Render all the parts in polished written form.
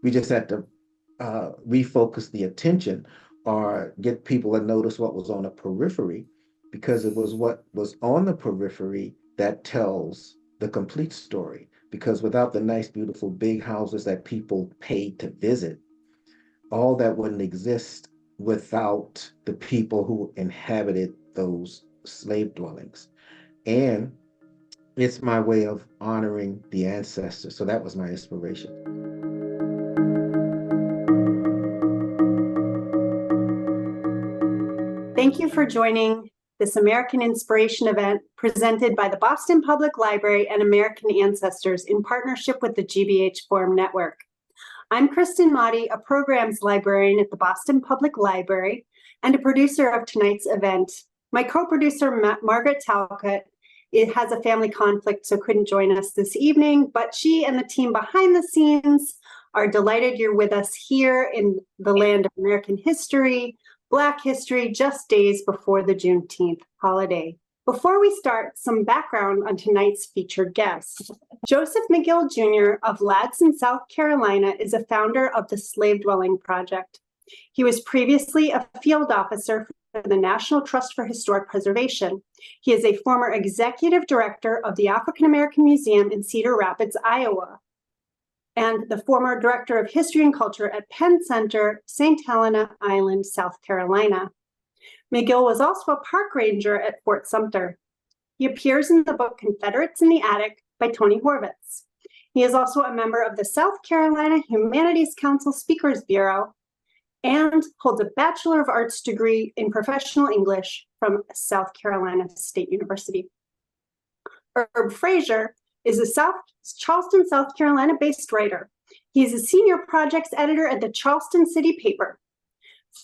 We just had to refocus the attention or get people to notice what was on the periphery, because it was what was on the periphery that tells the complete story. Because without the nice, beautiful big houses that people paid to visit, all that wouldn't exist without the people who inhabited those slave dwellings. And it's my way of honoring the ancestors. So that was my inspiration. Thank you for joining this American Inspiration event presented by the Boston Public Library and American Ancestors in partnership with the GBH Forum Network. I'm Kristen Motti, a programs librarian at the Boston Public Library and a producer of tonight's event. My co-producer, Margaret Talcott, has a family conflict, so couldn't join us this evening, but she and the team behind the scenes are delighted you're with us here in the land of American history, Black history, just days before the Juneteenth holiday. Before we start, some background on tonight's featured guest. Joseph McGill Jr. of Ladson, South Carolina, is a founder of the Slave Dwelling Project. He was previously a field officer for the National Trust for Historic Preservation. He is a former executive director of the African American Museum in Cedar Rapids, Iowa, and the former director of history and culture at Penn Center, St. Helena Island, South Carolina. McGill was also a park ranger at Fort Sumter. He appears in the book Confederates in the Attic by Tony Horvitz. He is also a member of the South Carolina Humanities Council Speakers Bureau and holds a Bachelor of Arts degree in Professional English from South Carolina State University. Herb Frazier is a Charleston, South Carolina-based writer. He is a senior projects editor at the Charleston City Paper.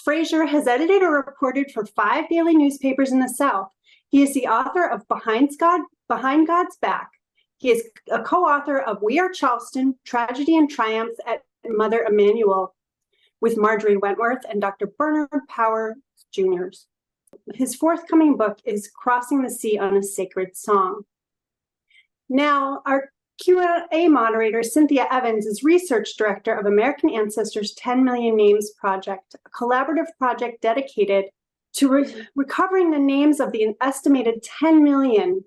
Frazier has edited or reported for 5 daily newspapers in the South. He is the author of Behind God's Back. He is a co-author of We Are Charleston, Tragedy and Triumph at Mother Emanuel with Marjorie Wentworth and Dr. Bernard Power Jr. His forthcoming book is Crossing the Sea on a Sacred Song. Now, our Q&A moderator, Cynthia Evans, is research director of American Ancestors 10 Million Names Project, a collaborative project dedicated to recovering the names of the estimated 10 million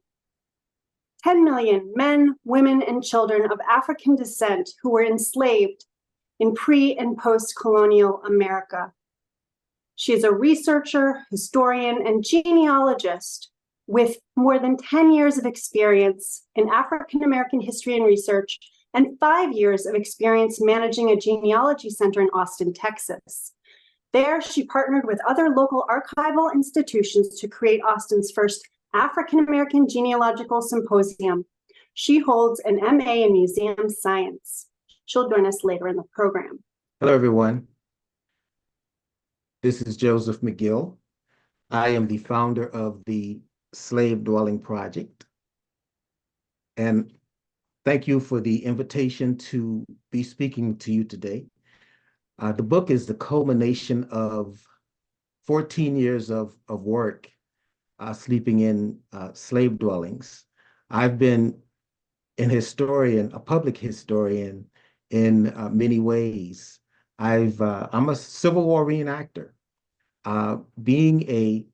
men, women, and children of African descent who were enslaved in pre- and post-colonial America. She is a researcher, historian, and genealogist with more than 10 years of experience in African American history and research and 5 years of experience managing a genealogy center in Austin, Texas. There, she partnered with other local archival institutions to create Austin's first African American Genealogical Symposium. She holds an MA in Museum Science. She'll join us later in the program. Hello, everyone. This is Joseph McGill. I am the founder of the Slave Dwelling Project. And thank you for the invitation to be speaking to you today. The book is the culmination of 14 years of work sleeping in slave dwellings. I've been a public historian in many ways. I'm a Civil War reenactor. Being a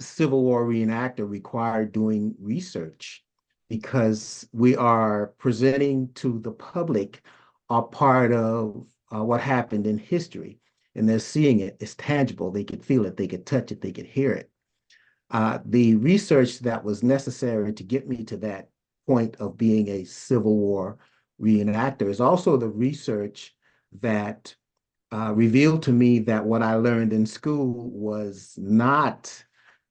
Civil War reenactor required doing research because we are presenting to the public a part of what happened in history, and they're seeing it. It's tangible. They could feel it. They could touch it. They could hear it. The research that was necessary to get me to that point of being a Civil War reenactor is also the research that revealed to me that what I learned in school was not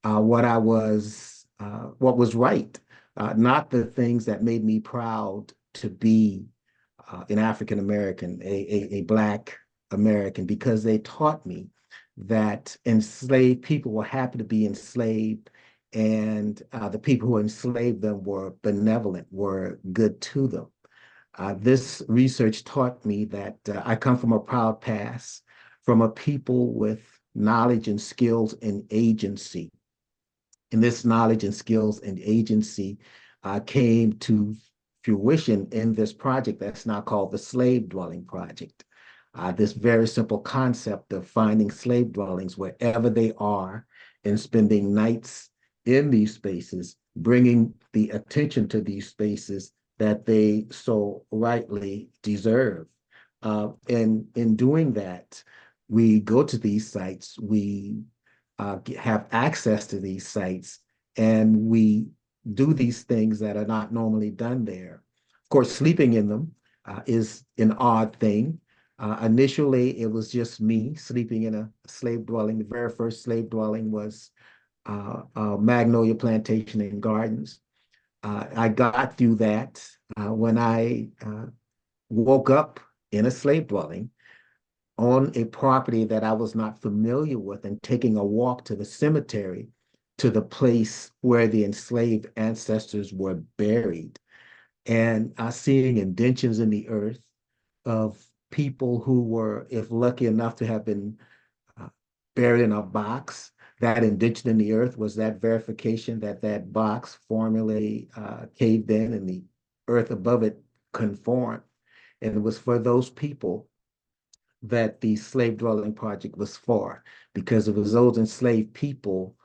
what was right, not the things that made me proud to be an African American, a Black American, because they taught me that enslaved people were happy to be enslaved, and the people who enslaved them were benevolent, were good to them. This research taught me that I come from a proud past, from a people with knowledge and skills and agency. And this knowledge and skills and agency came to fruition in this project that's now called the Slave Dwelling Project. this very simple concept of finding slave dwellings wherever they are and spending nights in these spaces, bringing the attention to these spaces that they so rightly deserve. And in doing that, we go to these sites, we have access to these sites, and we do these things that are not normally done there. Of course, sleeping in them is an odd thing. Initially, it was just me sleeping in a slave dwelling. The very first slave dwelling was Magnolia Plantation and Gardens. I got through that when I woke up in a slave dwelling on a property that I was not familiar with and taking a walk to the cemetery to the place where the enslaved ancestors were buried and seeing indentions in the earth of people who were, if lucky enough to have been uh, buried in a box. That indention in the earth was that verification that that box formerly caved in and the earth above it conformed. And it was for those people that the slave dwelling project was for, because it was those enslaved people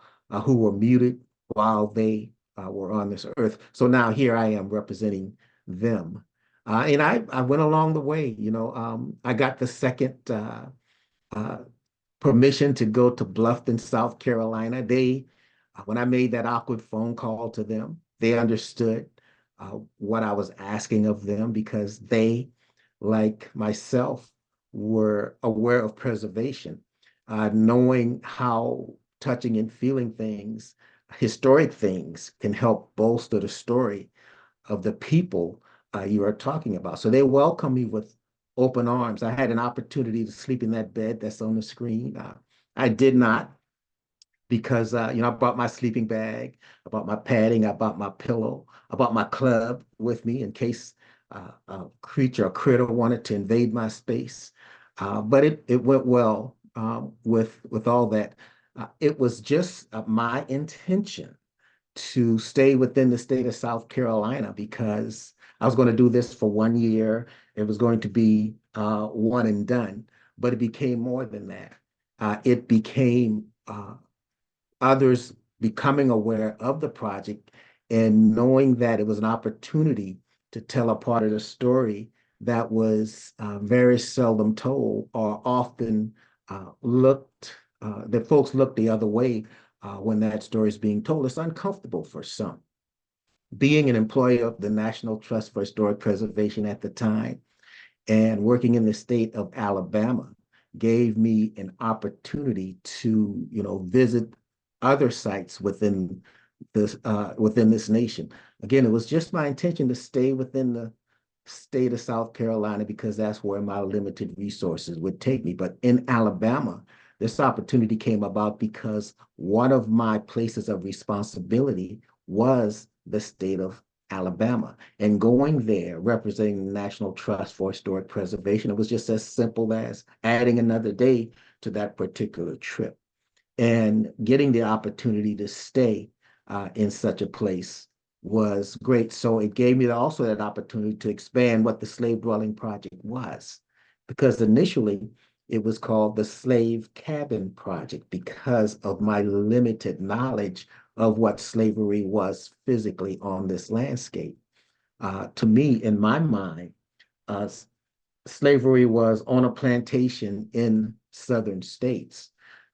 who were muted while they were on this earth. So now here I am representing them. And I went along the way, I got the second uh, permission to go to Bluffton, South Carolina. When I made that awkward phone call to them, they understood what I was asking of them because they, like myself, were aware of preservation, knowing how touching and feeling things, historic things, can help bolster the story of the people you are talking about. So they welcome me with open arms. I had an opportunity to sleep in that bed that's on the screen. I did not because I brought my sleeping bag, I brought my padding, I brought my pillow, I brought my club with me in case a creature, a critter wanted to invade my space. But it went well with all that. It was just my intention to stay within the state of South Carolina because I was going to do this for 1 year. It was going to be one and done, but it became more than that. It became others becoming aware of the project and knowing that it was an opportunity to tell a part of the story that was very seldom told or often that folks look the other way when that story is being told. It's uncomfortable for some. Being an employee of the National Trust for Historic Preservation at the time and working in the state of Alabama gave me an opportunity to, visit other sites within this nation. Again, it was just my intention to stay within the state of South Carolina because that's where my limited resources would take me. But in Alabama, this opportunity came about because one of my places of responsibility was the state of Alabama. And going there, representing the National Trust for Historic Preservation, it was just as simple as adding another day to that particular trip. And getting the opportunity to stay in such a place was great. So it gave me also that opportunity to expand what the slave dwelling project was, because initially it was called the Slave Cabin Project because of my limited knowledge of what slavery was physically on this landscape. To me, in my mind, uh, slavery was on a plantation in southern states.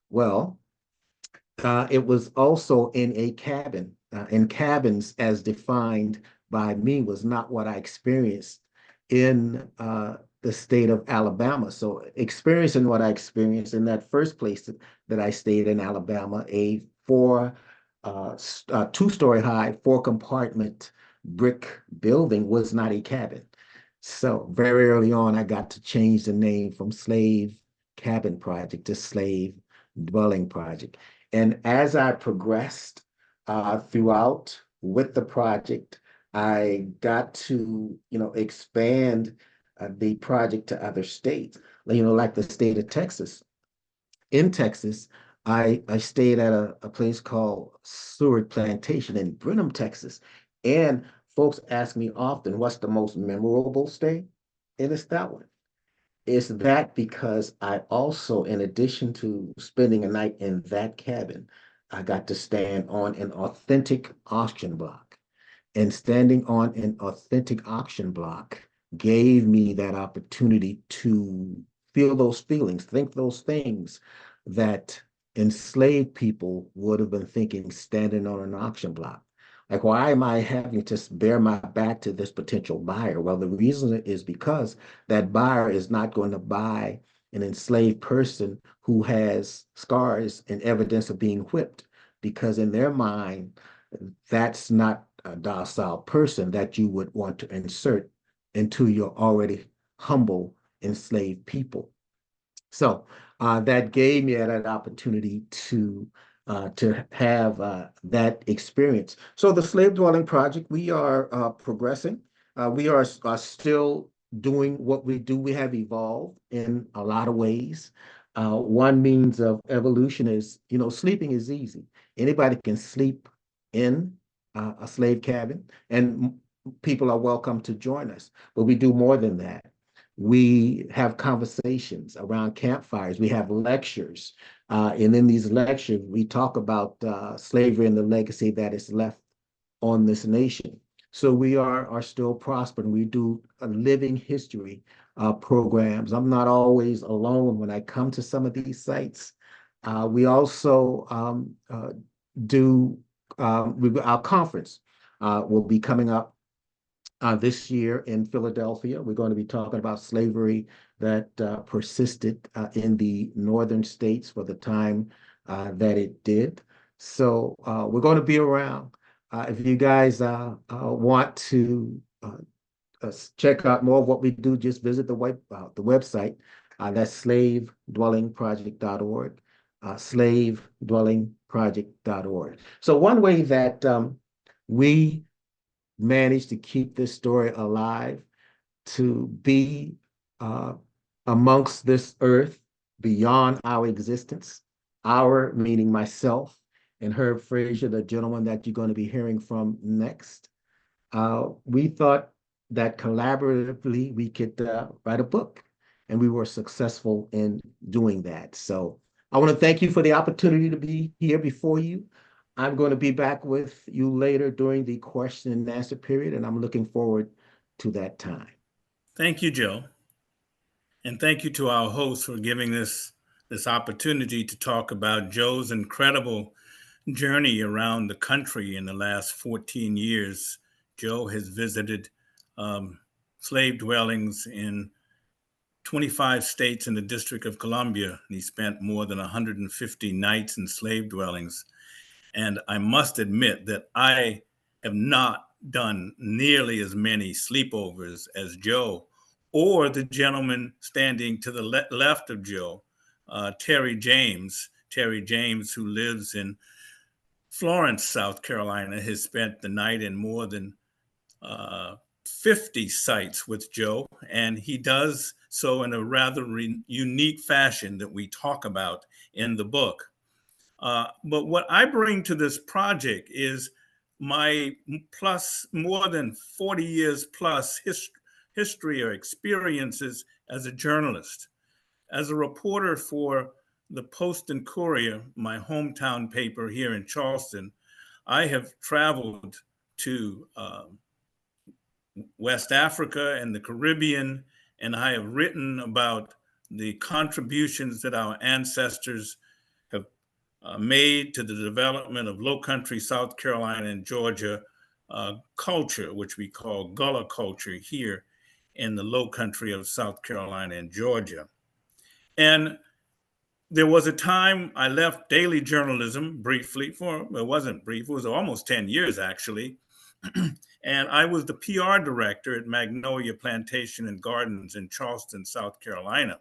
Well, it was also in a cabin, and cabins, as defined by me, was not what I experienced in the state of Alabama. So, experiencing what I experienced in that first place that I stayed in Alabama, a two-story high, four-compartment brick building was not a cabin. So, very early on, I got to change the name from Slave Cabin Project to Slave Dwelling Project. And as I progressed throughout with the project, I got to, expand the project to other states, like the state of Texas. In Texas, I stayed at a place called Seward Plantation in Brenham, Texas. And folks ask me often, what's the most memorable stay? And it's that one. It's that because I also, in addition to spending a night in that cabin, I got to stand on an authentic auction block. And standing on an authentic auction block gave me that opportunity to feel those feelings, think those things that enslaved people would have been thinking standing on an auction block. Like, why am I having to bear my back to this potential buyer? Well, the reason is because that buyer is not going to buy an enslaved person who has scars and evidence of being whipped, because in their mind, that's not a docile person that you would want to insert into your already humble enslaved people. So that gave me that opportunity to have that experience. So the Slave Dwelling Project, we are progressing. We are still doing what we do. We have evolved in a lot of ways. One means of evolution is, sleeping is easy. Anybody can sleep in a slave cabin, and people are welcome to join us. But we do more than that. We have conversations around campfires. We have lectures. And in these lectures, we talk about slavery and the legacy that is left on this nation. So we are still prospering. We do a living history programs. I'm not always alone when I come to some of these sites. We also do our conference will be coming up this year in Philadelphia. We're going to be talking about slavery that persisted in the northern states for the time that it did. So we're going to be around. If you guys want to check out more of what we do, just visit the website. That's slavedwellingproject.org, slavedwellingproject.org. So one way that we managed to keep this story alive, to be amongst this earth beyond our existence, our meaning myself and Herb Frazier, the gentleman that you're going to be hearing from next. We thought that collaboratively we could write a book, and we were successful in doing that. So I want to thank you for the opportunity to be here before you. I'm going to be back with you later during the question and answer period, and I'm looking forward to that time. Thank you, Joe. And thank you to our host for giving this opportunity to talk about Joe's incredible journey around the country in the last 14 years. Joe has visited slave dwellings in 25 states in the District of Columbia, and he spent more than 150 nights in slave dwellings. And I must admit that I have not done nearly as many sleepovers as Joe or the gentleman standing to the left of Joe, Terry James, who lives in Florence, South Carolina, has spent the night in more than 50 sites with Joe, and he does so in a rather unique fashion that we talk about in the book. But what I bring to this project is my more than 40 years plus history or experiences as a journalist. As a reporter for the Post and Courier, my hometown paper here in Charleston, I have traveled to West Africa and the Caribbean, and I have written about the contributions that our ancestors have made to the development of Low Country, South Carolina and Georgia culture, which we call Gullah culture here in the Low Country of South Carolina and Georgia. And there was a time I left daily journalism briefly it wasn't brief, it was almost 10 years actually. And I was the PR director at Magnolia Plantation and Gardens in Charleston, South Carolina.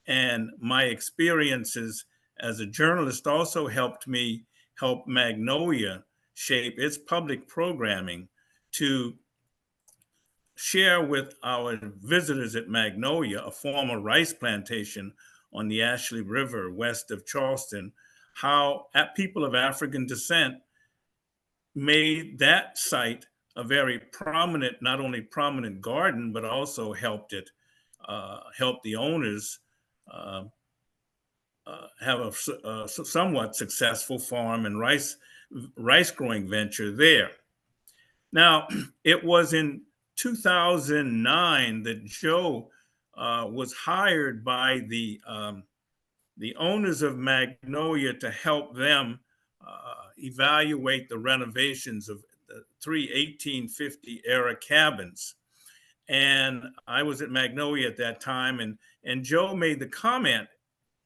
And my experiences as a journalist also helped me help Magnolia shape its public programming to share with our visitors at Magnolia, a former rice plantation on the Ashley River west of Charleston, how people of African descent made that site a very prominent, not only prominent garden, but also helped it help the owners have a somewhat successful farm and rice growing venture there. Now, it was in 2009 that Joe was hired by the owners of Magnolia to help them evaluate the renovations of the three 1850 era cabins. And I was at Magnolia at that time, and Joe made the comment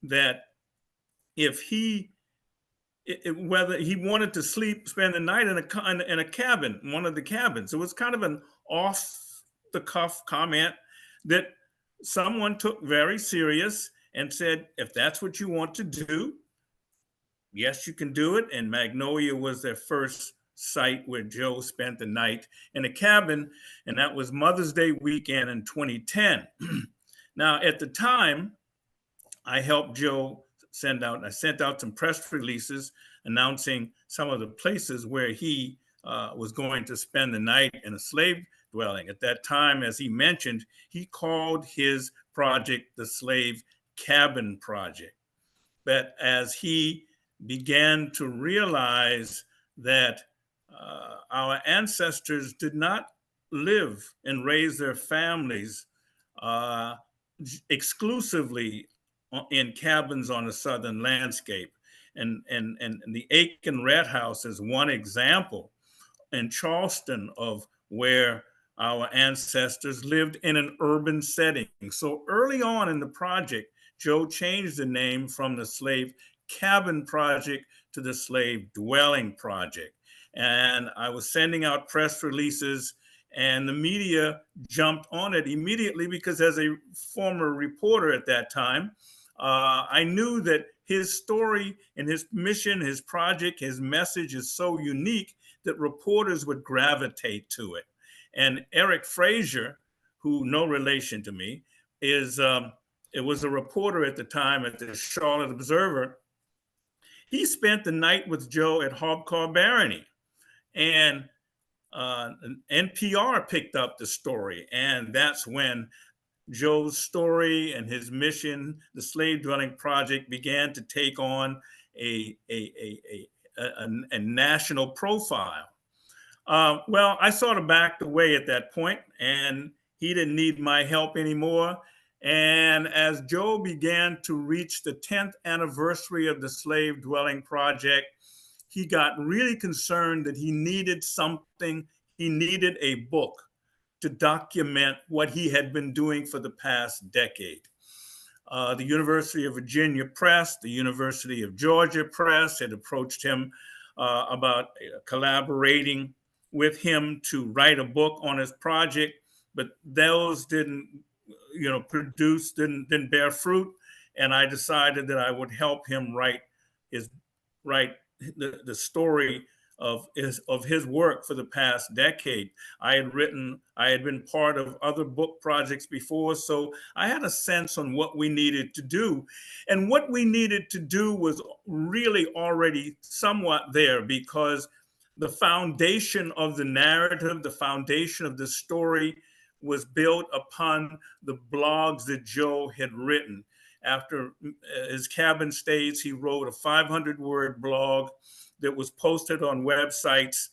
that if whether he wanted to spend the night in a cabin, one of the cabins. It was kind of an off the cuff comment that someone took very serious and said, if that's what you want to do, yes, you can do it. And Magnolia was their first site where Joe spent the night in a cabin, and that was Mother's Day weekend in 2010. Now, at the time, I helped Joe sent out some press releases announcing some of the places where he was going to spend the night in a slave dwelling. At that time, as he mentioned, he called his project the Slave Cabin Project. But as he began to realize that our ancestors did not live and raise their families exclusively in cabins on the southern landscape. And the Aiken Red House is one example in Charleston of where our ancestors lived in an urban setting. So early on in the project, Joe changed the name from the Slave Cabin Project to the Slave Dwelling Project. And I was sending out press releases, and the media jumped on it immediately because as a former reporter at that time, I knew that his story and his mission, his project, his message is so unique that reporters would gravitate to it. And Herb Frazier, who no relation to me, was a reporter at the time at the Charlotte Observer. He spent the night with Joe at Hobcar Barony, and NPR picked up the story, and that's when Joe's story and his mission, the Slave Dwelling Project, began to take on a national profile. Well, I sort of backed away at that point, and he didn't need my help anymore. And as Joe began to reach the 10th anniversary of the Slave Dwelling Project, he got really concerned that he needed something. He needed a book to document what he had been doing for the past decade. The University of Virginia Press, the University of Georgia Press had approached him about collaborating with him to write a book on his project, but those didn't bear fruit. And I decided that I would help him write the story of his work for the past decade. I had been part of other book projects before, so I had a sense on what we needed to do. And what we needed to do was really already somewhat there, because the foundation of the narrative, the foundation of the story was built upon the blogs that Joe had written. After his cabin stays, he wrote a 500-word blog that was posted on websites.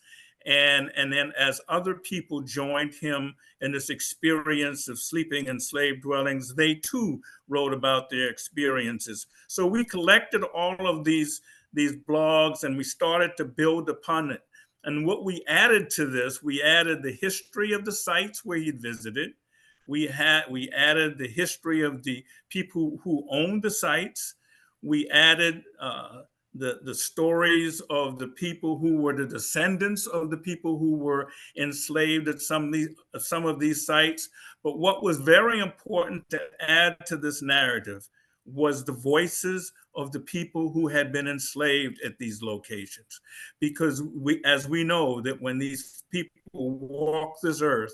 And then as other people joined him in this experience of sleeping in slave dwellings, they too wrote about their experiences. So we collected all of these blogs and we started to build upon it. And what we added to this, we added the history of the sites where he'd visited. We added the history of the people who owned the sites. We added the stories of the people who were the descendants of the people who were enslaved at some of these sites. But what was very important to add to this narrative was the voices of the people who had been enslaved at these locations. Because as we know, that when these people walked this earth,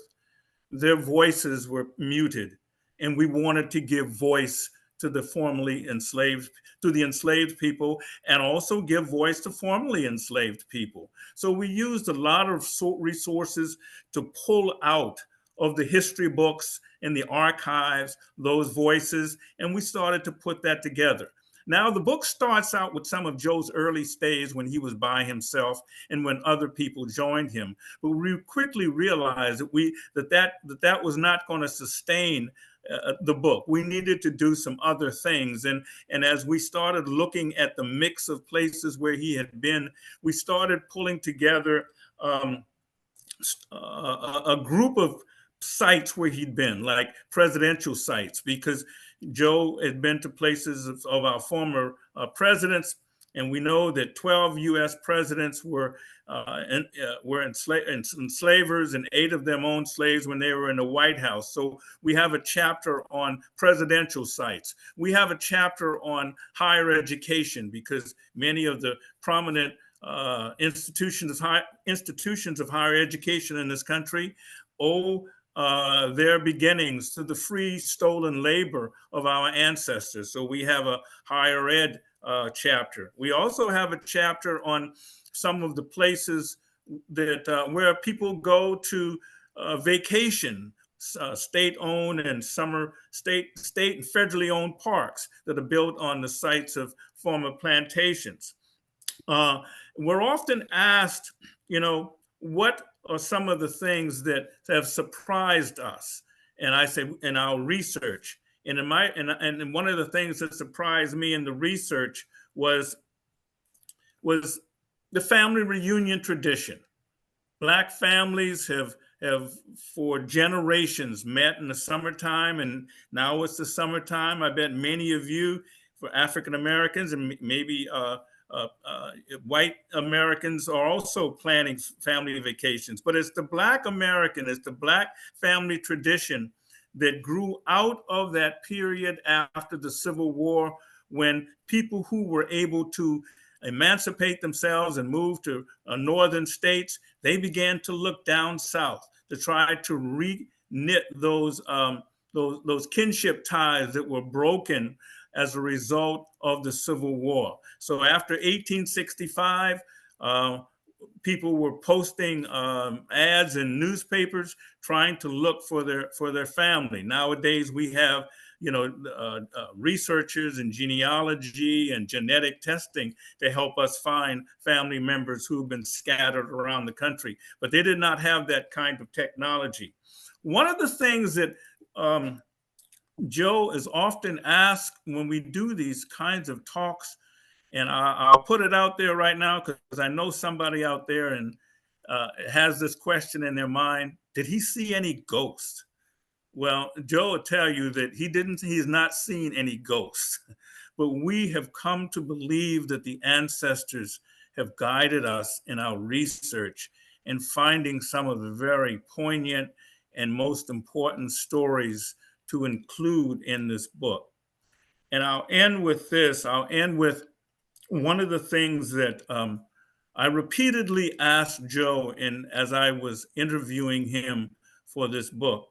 their voices were muted, and we wanted to give voice to the formerly enslaved, to the enslaved people, and also give voice to formerly enslaved people. So we used a lot of resources to pull out of the history books and the archives, those voices, and we started to put that together. Now, the book starts out with some of Joe's early stays when he was by himself and when other people joined him. But we quickly realized that was not going to sustain the book. We needed to do some other things. And as we started looking at the mix of places where he had been, we started pulling together a group of sites where he'd been, like presidential sites, because Joe had been to places of our former presidents, and we know that 12 U.S. presidents were enslavers, and 8 of them owned slaves when they were in the White House. So we have a chapter on presidential sites. We have a chapter on higher education, because many of the prominent institutions of higher education in this country owe their beginnings to the free stolen labor of our ancestors. So we have a higher ed chapter. We also have a chapter on some of the places that where people go to vacation, state-owned and state and federally owned parks that are built on the sites of former plantations. We're often asked, what are some of the things that have surprised us? And I say, in our research, and one of the things that surprised me in the research was the family reunion tradition. Black families have for generations met in the summertime, and now it's the summertime. I bet many of you, for African Americans and maybe white Americans, are also planning family vacations. But it's the Black American, it's the Black family tradition that grew out of that period after the Civil War, when people who were able to emancipate themselves and move to northern states, they began to look down south to try to reknit those kinship ties that were broken as a result of the Civil War. So after 1865, people were posting ads in newspapers trying to look for their family. Nowadays, we have researchers in genealogy and genetic testing to help us find family members who've been scattered around the country. But they did not have that kind of technology. One of the things that Joe is often asked when we do these kinds of talks, and I'll put it out there right now because I know somebody out there and has this question in their mind: did he see any ghosts? Well, Joe will tell you that he's not seen any ghosts, but we have come to believe that the ancestors have guided us in our research in finding some of the very poignant and most important stories to include in this book. And I'll end with this. I'll end with one of the things that I repeatedly asked Joe as I was interviewing him for this book: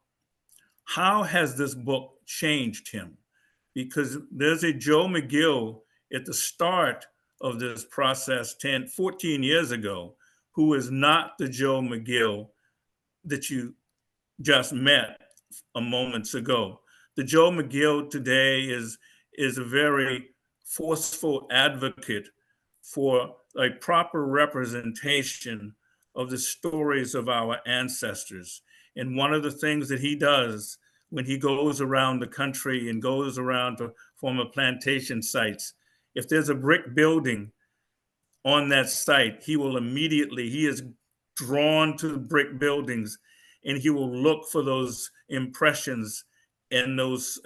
how has this book changed him? Because there's a Joe McGill at the start of this process 14 years ago, who is not the Joe McGill that you just met a moments ago. The Joe McGill today is a very forceful advocate for a proper representation of the stories of our ancestors. And one of the things that he does when he goes around the country and goes around to former plantation sites, if there's a brick building on that site, he is drawn to the brick buildings, and he will look for those impressions and those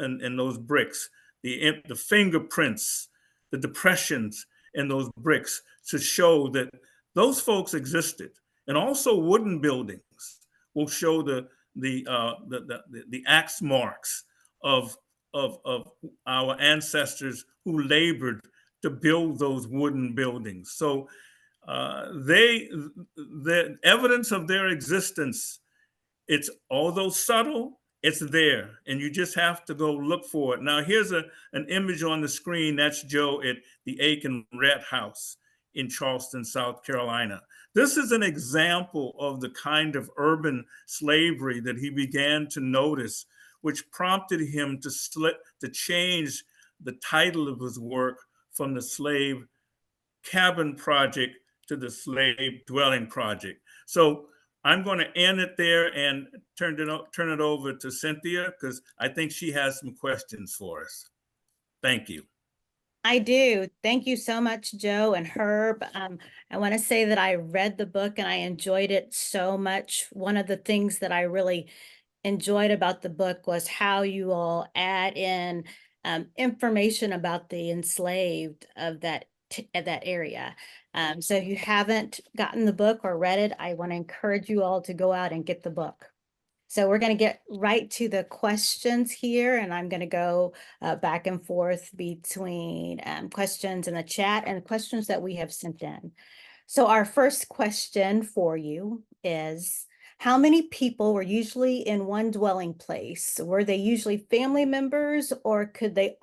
bricks, the fingerprints, the depressions in those bricks, to show that those folks existed. And also wooden buildings will show the axe marks of our ancestors who labored to build those wooden buildings. So the evidence of their existence, it's, although subtle, it's there, and you just have to go look for it. Now, here's an image on the screen. That's Joe at the Aiken Red House in Charleston, South Carolina. This is an example of the kind of urban slavery that he began to notice, which prompted him to change the title of his work from the Slave Cabin Project to the Slave Dwelling Project. So I'm going to end it there and turn it over to Cynthia, because I think she has some questions for us. Thank you. I do. Thank you so much, Joe and Herb. I want to say that I read the book and I enjoyed it so much. One of the things that I really enjoyed about the book was how you all add in information about the enslaved of that area. So if you haven't gotten the book or read it, I want to encourage you all to go out and get the book. So we're going to get right to the questions here, and I'm going to go back and forth between questions in the chat and questions that we have sent in. So our first question for you is, how many people were usually in one dwelling place? Were they usually family members, or could they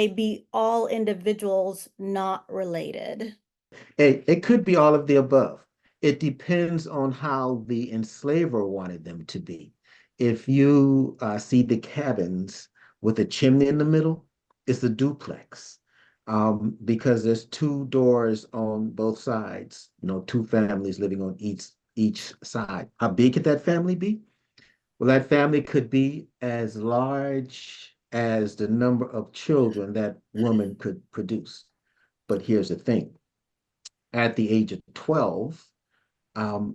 be all individuals not related? It could be all of the above. It depends on how the enslaver wanted them to be. If you see the cabins with a chimney in the middle, it's a duplex, because there's two doors on both sides, two families living on each side. How big could that family be? Well, that family could be as large as the number of children that woman could produce. But here's the thing. At the age of 12,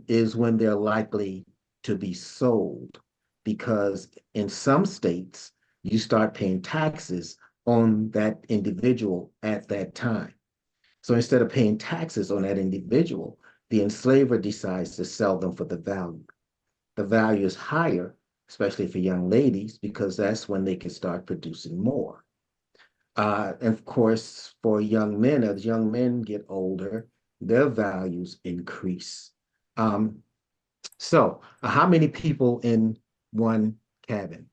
is when they're likely to be sold, because in some states, you start paying taxes on that individual at that time. So instead of paying taxes on that individual, the enslaver decides to sell them for the value. The value is higher, especially for young ladies, because that's when they can start producing more. And of course, for young men, as young men get older, their values increase. So how many people in one cabin?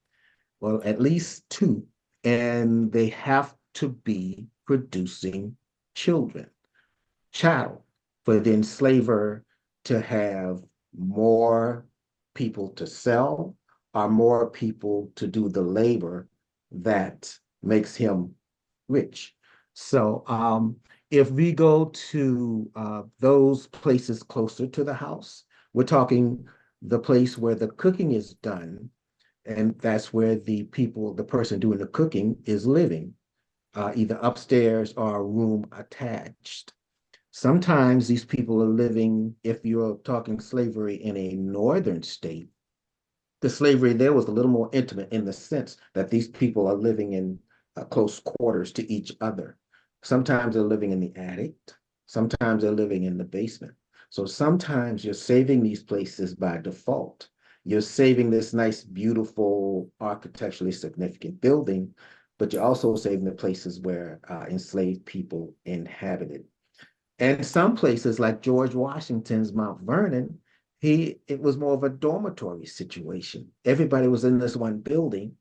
Well, at least two, and they have to be producing children, chattel, for the enslaver to have more people to sell or more people to do the labor that makes him rich. So if we go to those places closer to the house, we're talking the place where the cooking is done, and that's where the person doing the cooking is living, either upstairs or a room attached. Sometimes these people are living, if you're talking slavery in a northern state, the slavery there was a little more intimate in the sense that these people are living in close quarters to each other. Sometimes they're living in the attic, sometimes they're living in the basement. So sometimes you're saving these places by default. You're saving this nice, beautiful, architecturally significant building, but you're also saving the places where enslaved people inhabited. And some places like George Washington's Mount Vernon, it was more of a dormitory situation. Everybody was in this one building.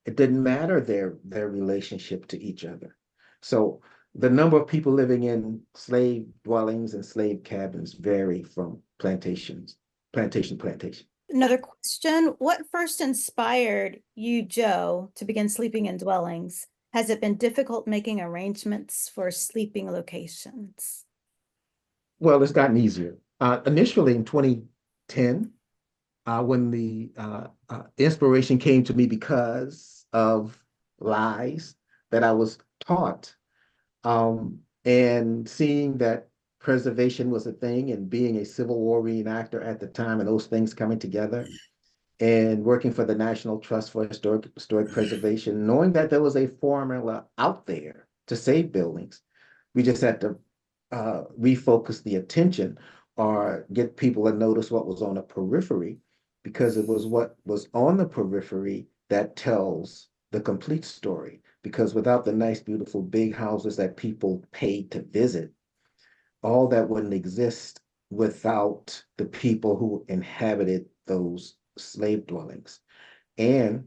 It didn't matter their relationship to each other. So the number of people living in slave dwellings and slave cabins vary from plantation to plantation. Another question, what first inspired you, Joe, to begin sleeping in dwellings? Has it been difficult making arrangements for sleeping locations? Well, it's gotten easier. Initially in 2010, when the inspiration came to me because of lies that I was taught, and seeing that preservation was a thing, and being a Civil War reenactor at the time, and those things coming together, and working for the National Trust for Historic Preservation, knowing that there was a formula out there to save buildings. We just had to refocus the attention or get people to notice what was on the periphery, because it was what was on the periphery that tells the complete story. Because without the nice, beautiful, big houses that people paid to visit, all that wouldn't exist without the people who inhabited those slave dwellings. And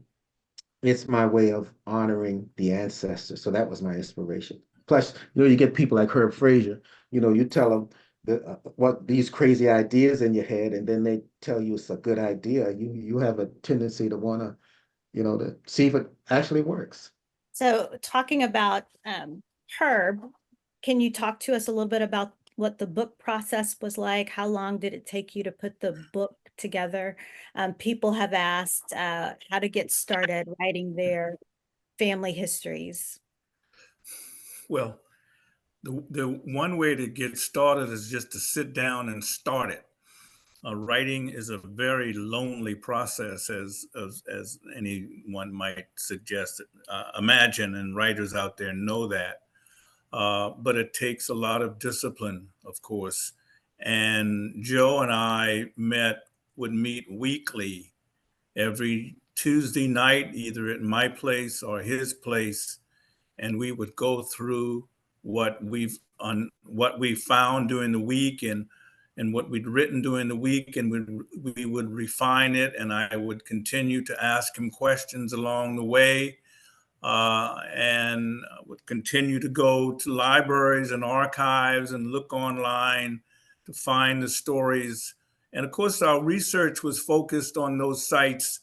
it's my way of honoring the ancestors. So that was my inspiration. Plus, you get people like Herb Frazier. You tell them what these crazy ideas in your head, and then they tell you it's a good idea. You have a tendency to want to, to see if it actually works. So talking about Herb, can you talk to us a little bit about what the book process was like? How long did it take you to put the book together? People have asked how to get started writing their family histories. Well, the one way to get started is just to sit down and start it. Writing is a very lonely process, as anyone might suggest, imagine, and writers out there know that. But it takes a lot of discipline, of course. And Joe and I would meet weekly, every Tuesday night, either at my place or his place, and we would go through what we found during the week and what we'd written during the week, and we would refine it, and I would continue to ask him questions along the way, and would continue to go to libraries and archives and look online to find the stories. And of course, our research was focused on those sites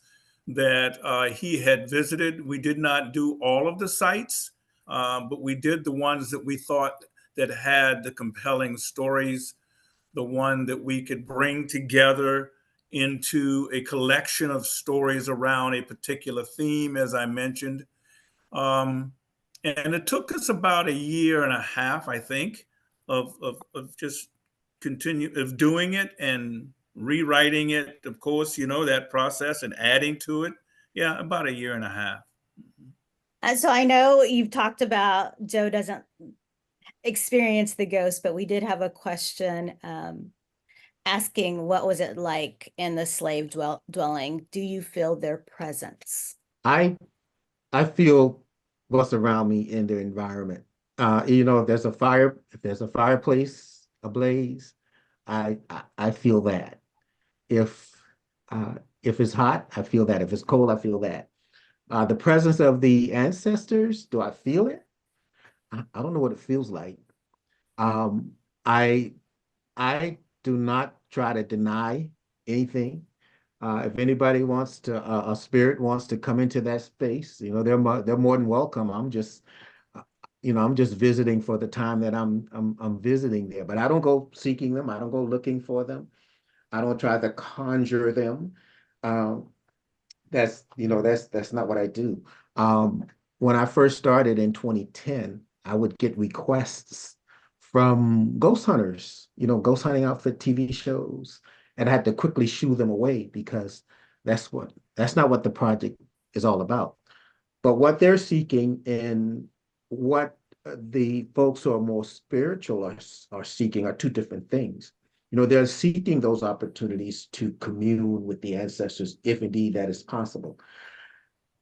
that he had visited. We did not do all of the sites, but we did the ones that we thought that had the compelling stories, the one that we could bring together into a collection of stories around a particular theme, as I mentioned. And it took us about 1.5 years, I think, of just doing it and rewriting it. Of course, that process, and adding to it. Yeah, about 1.5 years. And so I know you've talked about Joe doesn't experience the ghost, but we did have a question asking what was it like in the slave dwelling? Do you feel their presence? I feel what's around me in the environment. If there's a fireplace ablaze, I feel that. If it's hot, I feel that. If it's cold, I feel that. The presence of the ancestors, do I feel it? I don't know what it feels like. I I do not try to deny anything. If anybody wants to, a spirit wants to come into that space, they're more than welcome. I'm just visiting for the time that I'm visiting there. But I don't go seeking them. I don't go looking for them. I don't try to conjure them. Um, that's not what I do. When I first started in 2010, I would get requests from ghost hunters, ghost hunting outfit TV shows, and I had to quickly shoo them away because that's not what the project is all about. But what they're seeking and what the folks who are more spiritual are seeking are two different things. They're seeking those opportunities to commune with the ancestors, if indeed that is possible.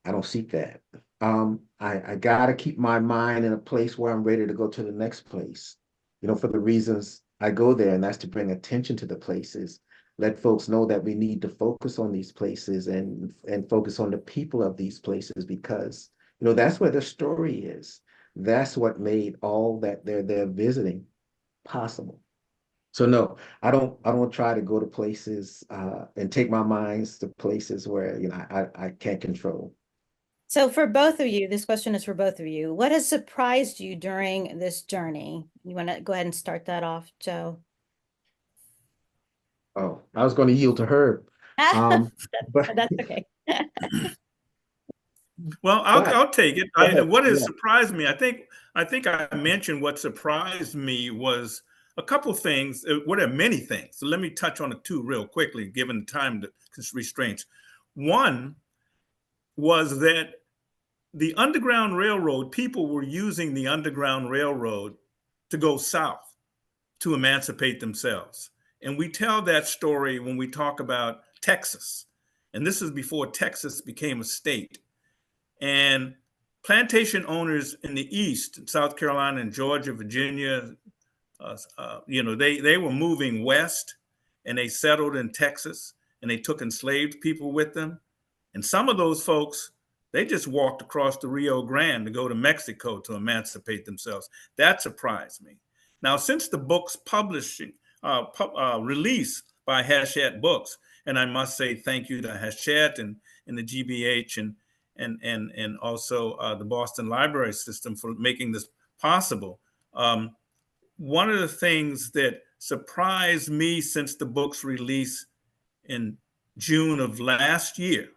I don't seek that. I gotta keep my mind in a place where I'm ready to go to the next place, for the reasons I go there, and that's to bring attention to the places, let folks know that we need to focus on these places and focus on the people of these places, because, that's where the story is. That's what made all that they're visiting possible. So no, I don't try to go to places and take my minds to places where I can't control. So for both of you, this question is for both of you. What has surprised you during this journey? You want to go ahead and start that off, Joe? Oh, I was going to yield to Herb. But That's okay. Well, I'll take it. What has Yeah. surprised me, I think I mentioned what surprised me was a couple things. Well, there are many things. So let me touch on the two real quickly, given the time restraints. One was that the Underground Railroad, people were using the Underground Railroad to go south to emancipate themselves. And we tell that story when we talk about Texas. And this is before Texas became a state. And plantation owners in the East, South Carolina and Georgia, Virginia, they were moving west, and they settled in Texas, and they took enslaved people with them. And some of those folks They just walked across the Rio Grande to go to Mexico to emancipate themselves. That surprised me. Now, since the book's release by Hachette Books, and I must say thank you to Hachette and the GBH and also the Boston Library System for making this possible. One of the things that surprised me since the book's release in June of last year,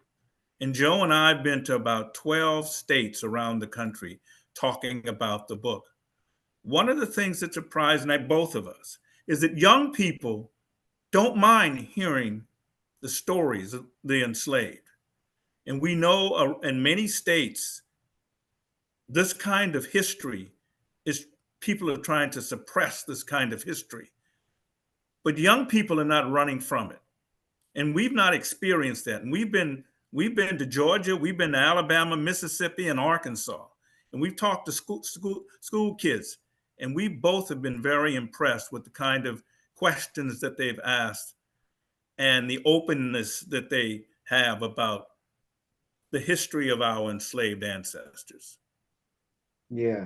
and Joe and I have been to about 12 states around the country talking about the book. One of the things that surprised both of us is that young people don't mind hearing the stories of the enslaved. And we know in many states, this kind of history is, people are trying to suppress this kind of history. But young people are not running from it. And we've not experienced that. And we've been to Georgia, we've been to Alabama, Mississippi, and Arkansas. And we've talked to school kids. And we both have been very impressed with the kind of questions that they've asked and the openness that they have about the history of our enslaved ancestors. Yeah.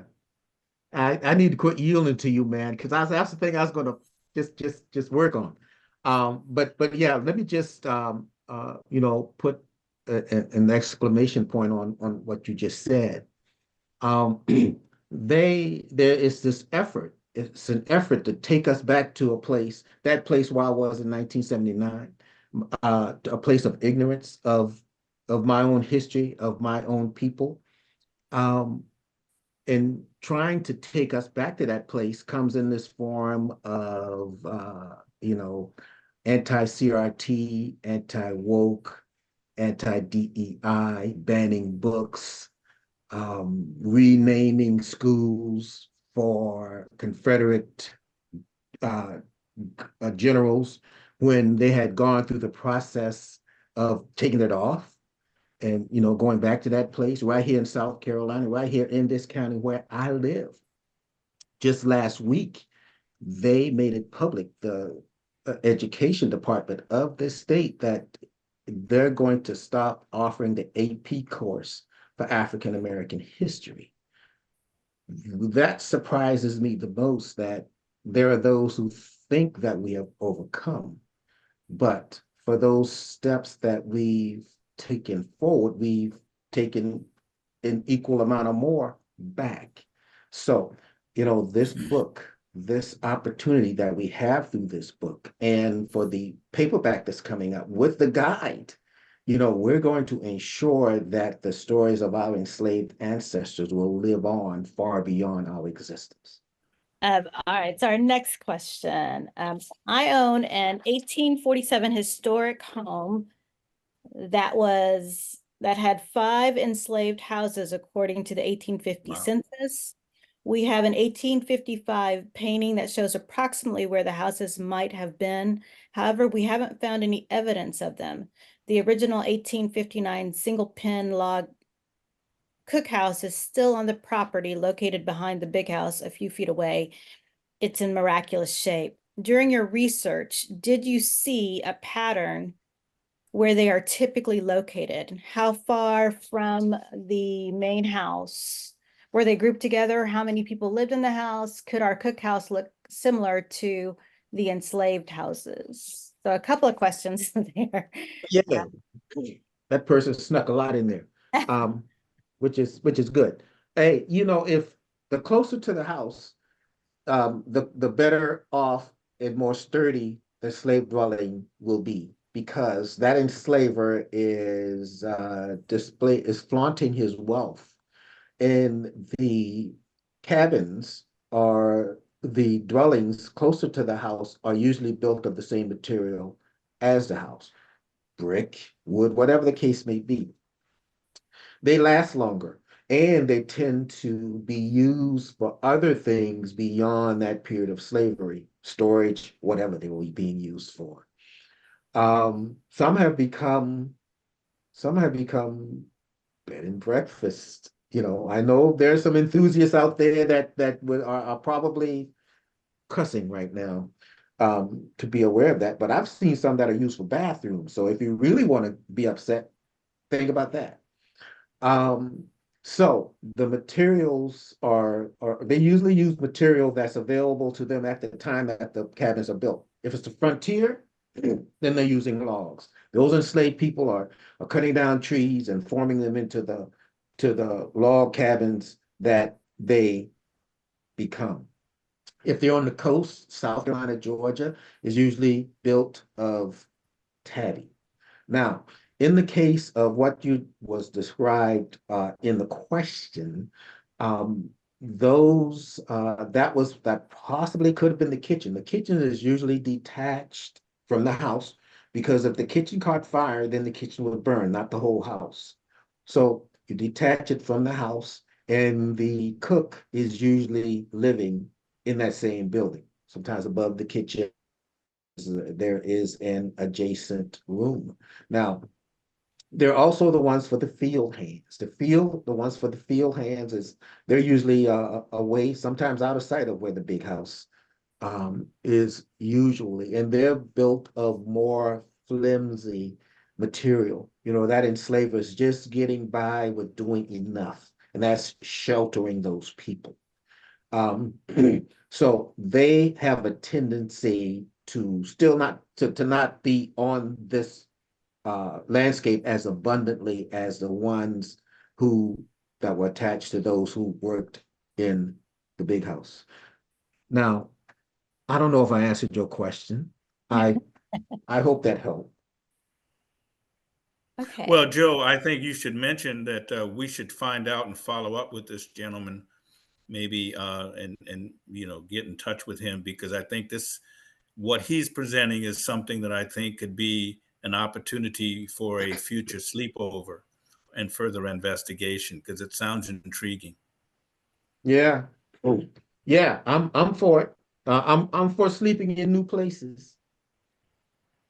I need to quit yielding to you, man, because that's the thing I was gonna just work on. But yeah, let me just put an exclamation point on what you just said. There is this effort. It's an effort to take us back to that place where I was in 1979, a place of ignorance of my own history, of my own people. And trying to take us back to that place comes in this form of, anti-CRT, anti-woke, anti-DEI, banning books, renaming schools for Confederate generals when they had gone through the process of taking it off. And, going back to that place right here in South Carolina, right here in this county where I live. Just last week, they made it public, the education department of this state, that they're going to stop offering the AP course for African American history. That surprises me the most, that there are those who think that we have overcome. But for those steps that we've taken forward, we've taken an equal amount or more back. So, this book, this opportunity that we have through this book, and for the paperback that's coming up with the guide, we're going to ensure that the stories of our enslaved ancestors will live on far beyond our existence. All right, so our next question. I own an 1847 historic home that had 5 enslaved houses according to the 1850 census. We have an 1855 painting that shows approximately where the houses might have been. However, we haven't found any evidence of them. The original 1859 single pen log cookhouse is still on the property located behind the big house a few feet away. It's in miraculous shape. During your research, did you see a pattern where they are typically located? How far from the main house? Were they grouped together? How many people lived in the house? Could our cookhouse look similar to the enslaved houses? So a couple of questions there. Yeah, that person snuck a lot in there, which is good. Hey, if the closer to the house, the better off and more sturdy the slave dwelling will be, because that enslaver is flaunting his wealth. And the cabins or the dwellings closer to the house are usually built of the same material as the house, brick, wood, whatever the case may be. They last longer, and they tend to be used for other things beyond that period of slavery, storage, whatever they were being used for. Some have become bed and breakfast. I know there's some enthusiasts out there that are probably cussing right now, to be aware of that. But I've seen some that are used for bathrooms. So if you really want to be upset, think about that. So the materials are they usually use material that's available to them at the time that the cabins are built. If it's the frontier, then they're using logs. Those enslaved people are cutting down trees and forming them into the log cabins that they become. If they're on the coast, South Carolina, Georgia, is usually built of tabby. Now, in the case of what you was described in the question, that possibly could have been the kitchen. The kitchen is usually detached from the house because if the kitchen caught fire, then the kitchen would burn, not the whole house. So you detach it from the house, and the cook is usually living in that same building. Sometimes above the kitchen, there is an adjacent room. Now, they're also the ones for the field hands. The ones for the field hands they're usually away, sometimes out of sight of where the big house is usually, and they're built of more flimsy material. You know, that enslavers just getting by with doing enough, and that's sheltering those people. Um, so they have a tendency to still not be on this landscape as abundantly as the ones that were attached to those who worked in the big house. Now, I don't know if I answered your question. I hope that helped. Okay. Well, Joe, I think you should mention that we should find out and follow up with this gentleman, maybe, and get in touch with him, because I think what he's presenting is something that I think could be an opportunity for a future sleepover and further investigation, because it sounds intriguing. Yeah. Oh, yeah. I'm for it. I'm for sleeping in new places.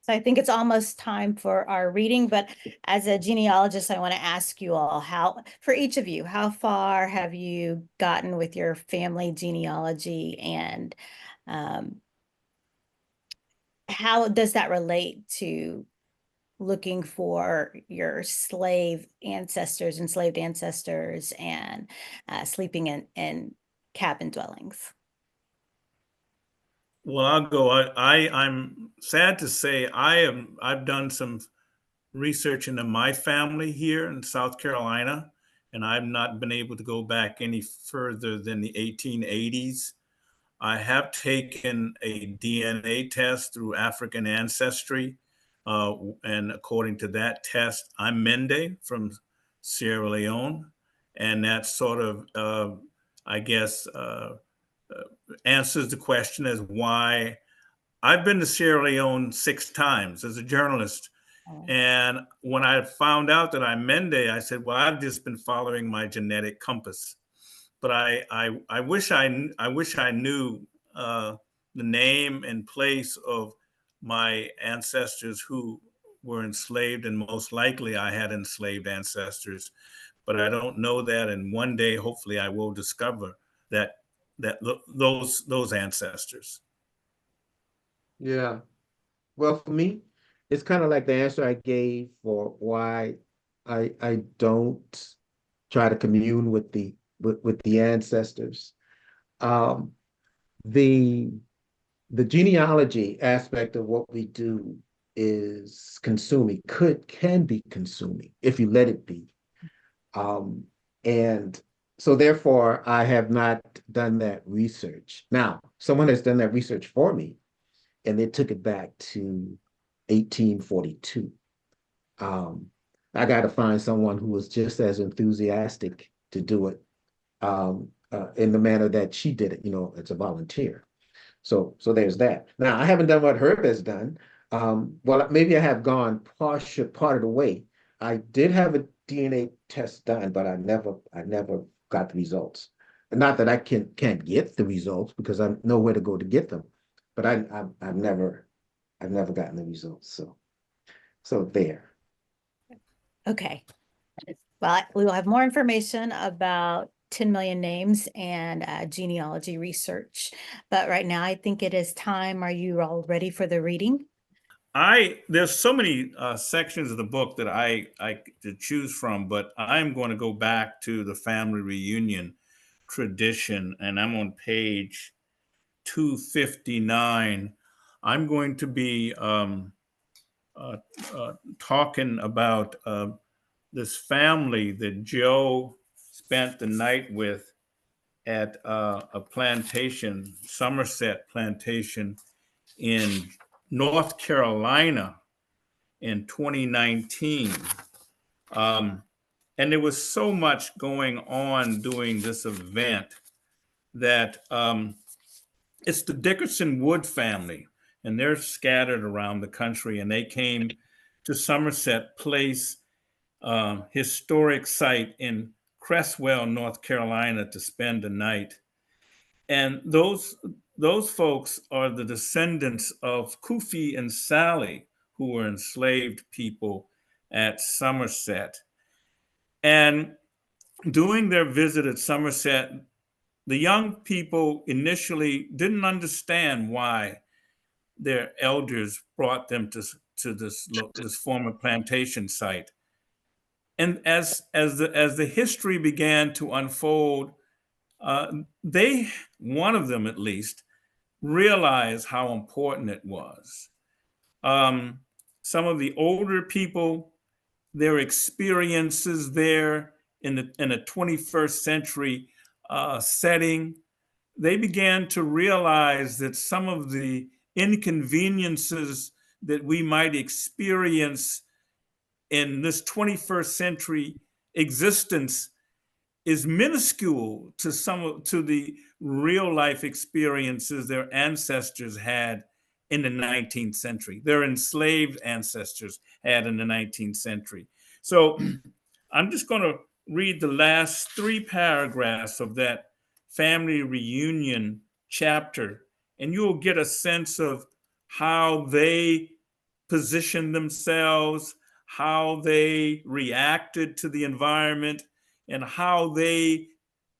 So I think it's almost time for our reading, but as a genealogist, I want to ask you all for each of you, how far have you gotten with your family genealogy, and how does that relate to looking for your enslaved ancestors, and sleeping in cabin dwellings? Well, I'll go. I'm sad to say I've done some research into my family here in South Carolina, and I've not been able to go back any further than the 1880s. I have taken a DNA test through African ancestry, and according to that test, I'm Mende from Sierra Leone, and that sort of, I guess, answers the question as why I've been to Sierra Leone 6 times as a journalist. And when I found out that I'm Mende, I said, well, I've just been following my genetic compass. But I wish I knew the name and place of my ancestors who were enslaved, and most likely I had enslaved ancestors. But I don't know that, and one day, hopefully, I will discover that those ancestors. Yeah. Well, for me, it's kind of like the answer I gave for why I don't try to commune with the ancestors. Um, the the genealogy aspect of what we do is consuming, can be consuming if you let it be. Um, and so therefore I have not done that research. Now, someone has done that research for me, and they took it back to 1842. Um, I got to find someone who was just as enthusiastic to do it in the manner that she did it. You know, it's a volunteer. So there's that. Now, I haven't done what Herb has done. Well, maybe I have gone part of the way. I did have a DNA test done, but I never got the results. Not that I can't get the results, because I know where to go to get them, but I've never gotten the results. So there. Okay. Well, we will have more information about 10 million names and genealogy research. But right now, I think it is time. Are you all ready for the reading? there's so many sections of the book that I could choose from, but I'm going to go back to the family reunion tradition, and I'm on page 259. I'm going to be talking about this family that Joe spent the night with at a plantation, Somerset plantation in North Carolina in 2019. And there was so much going on during this event that it's the Dickerson Wood family, and they're scattered around the country, and they came to Somerset Place, historic site in Cresswell, North Carolina, to spend the night. And those folks are the descendants of Kufi and Sally, who were enslaved people at Somerset. And during their visit at Somerset, the young people initially didn't understand why their elders brought them to this former plantation site. And as the history began to unfold, one of them at least, realized how important it was. Some of the older people, their experiences there in a 21st century setting, they began to realize that some of the inconveniences that we might experience in this 21st century existence is minuscule to the real life experiences their ancestors had in the 19th century, their enslaved ancestors had in the 19th century. So I'm just going to read the last 3 paragraphs of that family reunion chapter, and you'll get a sense of how they positioned themselves, how they reacted to the environment, and how they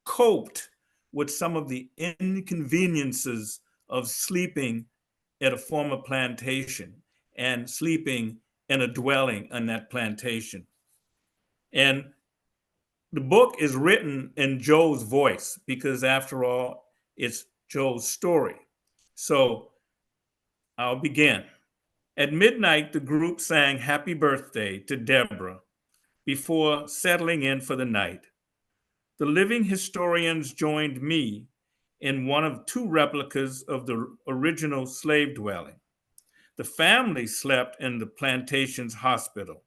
coped with some of the inconveniences of sleeping at a former plantation and sleeping in a dwelling on that plantation. And the book is written in Joe's voice because, after all, it's Joe's story. So I'll begin. At midnight, the group sang Happy Birthday to Deborah before settling in for the night. The living historians joined me in one of 2 replicas of the original slave dwelling. The family slept in the plantation's hospital.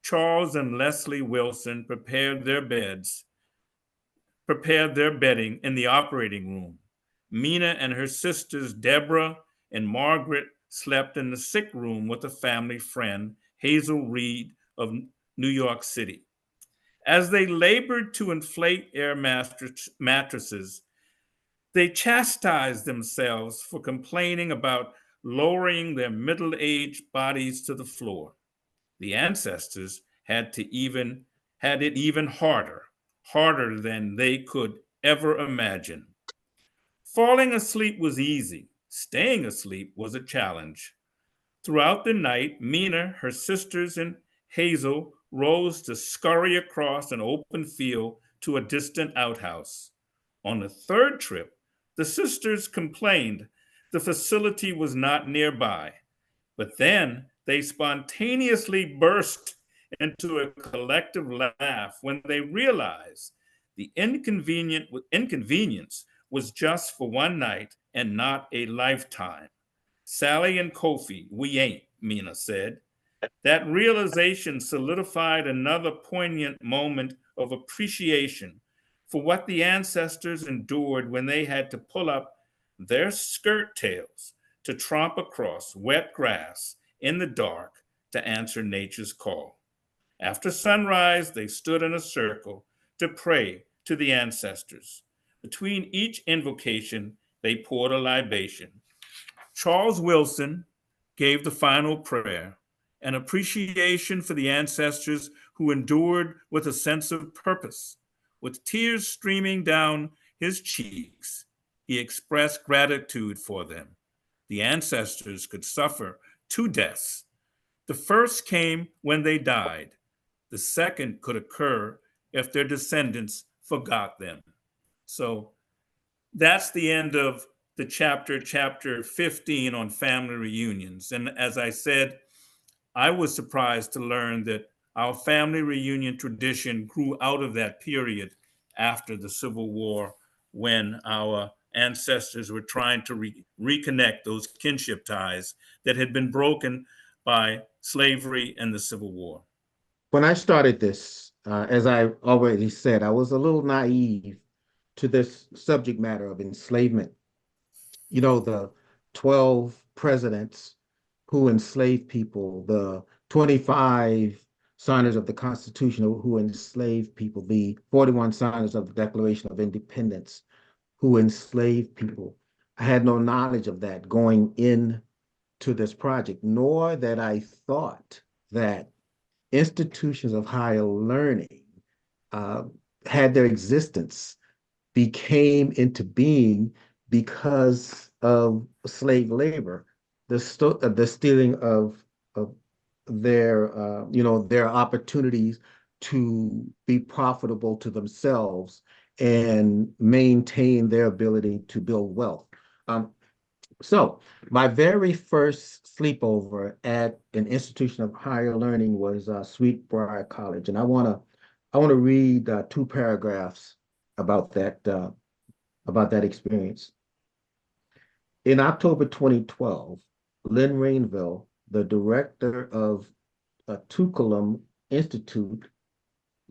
Charles and Leslie Wilson prepared their bedding in the operating room. Mina and her sisters, Deborah and Margaret, slept in the sick room with a family friend, Hazel Reed of New York City. As they labored to inflate air mattresses, they chastised themselves for complaining about lowering their middle-aged bodies to the floor. The ancestors had it even harder than they could ever imagine. Falling asleep was easy. Staying asleep was a challenge. Throughout the night, Mina, her sisters, and Hazel rose to scurry across an open field to a distant outhouse. On the 3rd trip, the sisters complained the facility was not nearby, but then they spontaneously burst into a collective laugh when they realized the inconvenience was just for one night and not a lifetime. Sally and Kofi, we ain't, Mina said. That realization solidified another poignant moment of appreciation for what the ancestors endured when they had to pull up their skirt tails to tromp across wet grass in the dark to answer nature's call. After sunrise, they stood in a circle to pray to the ancestors. Between each invocation, they poured a libation. Charles Wilson gave the final prayer, an appreciation for the ancestors who endured with a sense of purpose. With tears streaming down his cheeks, he expressed gratitude for them. The ancestors could suffer two deaths. The first came when they died. The second could occur if their descendants forgot them. So that's the end of the chapter 15 on family reunions. And as I said, I was surprised to learn that our family reunion tradition grew out of that period after the Civil War, when our ancestors were trying to reconnect those kinship ties that had been broken by slavery and the Civil War. When I started this, as I already said, I was a little naive to this subject matter of enslavement. You know, the 12 presidents who enslaved people, the 25 signers of the Constitution who enslaved people, the 41 signers of the Declaration of Independence who enslaved people. I had no knowledge of that going into this project, nor that I thought that institutions of higher learning had their existence, became into being because of slave labor, the stealing of their their opportunities to be profitable to themselves and maintain their ability to build wealth. So my very first sleepover at an institution of higher learning was Sweetbriar College, and I want to read two paragraphs about that experience. In October 2012, Lynn Rainville, the director of Tukulum Institute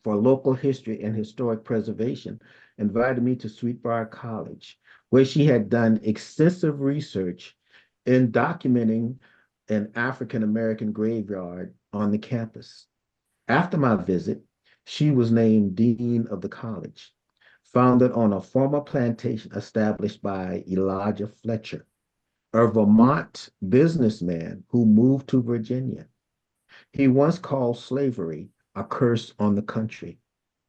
for Local History and Historic Preservation, invited me to Sweetbriar College, where she had done extensive research in documenting an African-American graveyard on the campus. After my visit, she was named dean of the college, founded on a former plantation established by Elijah Fletcher, a Vermont businessman who moved to Virginia. He once called slavery a curse on the country.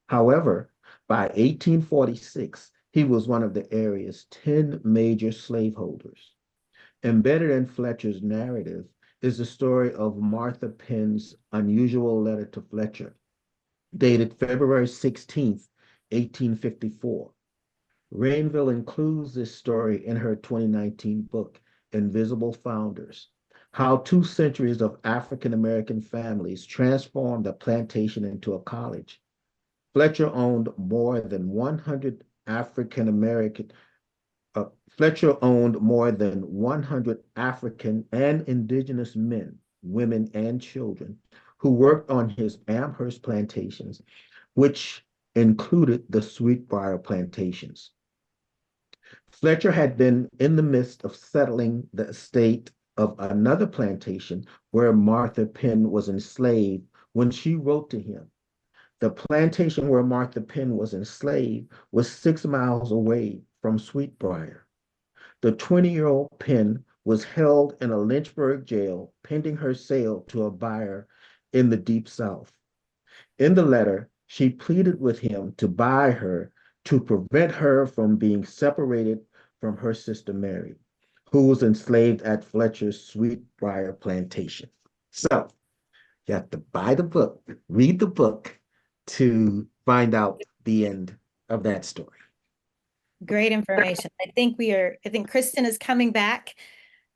However, by 1846, he was one of the area's 10 major slaveholders. Embedded in Fletcher's narrative is the story of Martha Penn's unusual letter to Fletcher, dated February 16th, 1854. Rainville includes this story in her 2019 book, Invisible Founders: How 2 Centuries of African-American Families Transformed a Plantation into a College. Fletcher owned more than 100 African-American Fletcher owned more than 100 African and indigenous men, women, and children who worked on his Amherst plantations, which included the Sweetbriar plantations. Fletcher had been in the midst of settling the estate of another plantation where Martha Penn was enslaved when she wrote to him. The plantation where Martha Penn was enslaved was 6 miles away from Sweetbriar. The 20-year-old Penn was held in a Lynchburg jail pending her sale to a buyer in the Deep South. In the letter, she pleaded with him to buy her to prevent her from being separated from her sister Mary, who was enslaved at Fletcher's Sweetbriar plantation. So you have to buy the book, read the book to find out the end of that story. Great information. I think Kristen is coming back.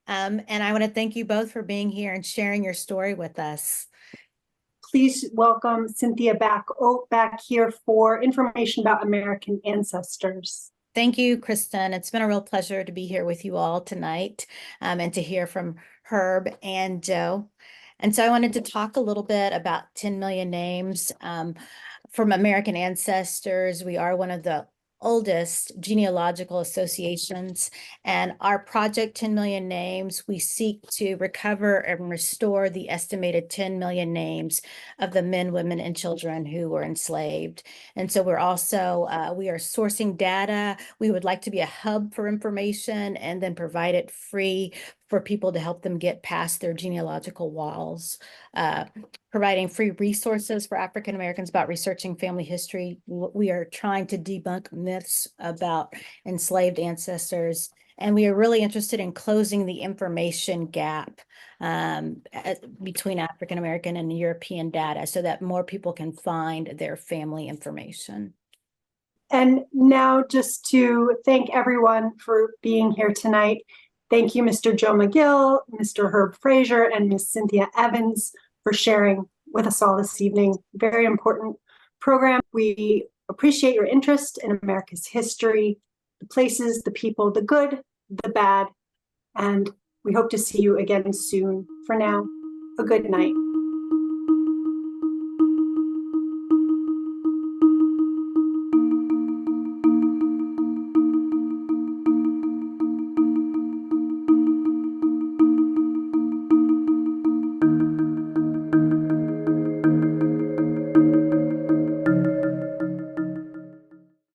And I want to thank you both for being here and sharing your story with us. Please welcome Cynthia back here for information about American ancestors. Thank you, Kristen. It's been a real pleasure to be here with you all tonight, and to hear from Herb and Joe. And so I wanted to talk a little bit about 10 Million Names. From American Ancestors, we are one of the oldest genealogical associations, and our project 10 Million Names, we seek to recover and restore the estimated 10 million names of the men, women, and children who were enslaved. And so we're also, we are sourcing data. We would like to be a hub for information and then provide it free for people to help them get past their genealogical walls, providing free resources for African Americans about researching family history. We are trying to debunk myths about enslaved ancestors, and we are really interested in closing the information gap between African American and European data so that more people can find their family information. And now just to thank everyone for being here tonight. Thank you, Mr. Joe McGill, Mr. Herb Frazier, and Ms. Cynthia Evans for sharing with us all this evening. Very important program. We appreciate your interest in America's history, the places, the people, the good, the bad, and we hope to see you again soon. For now, a good night.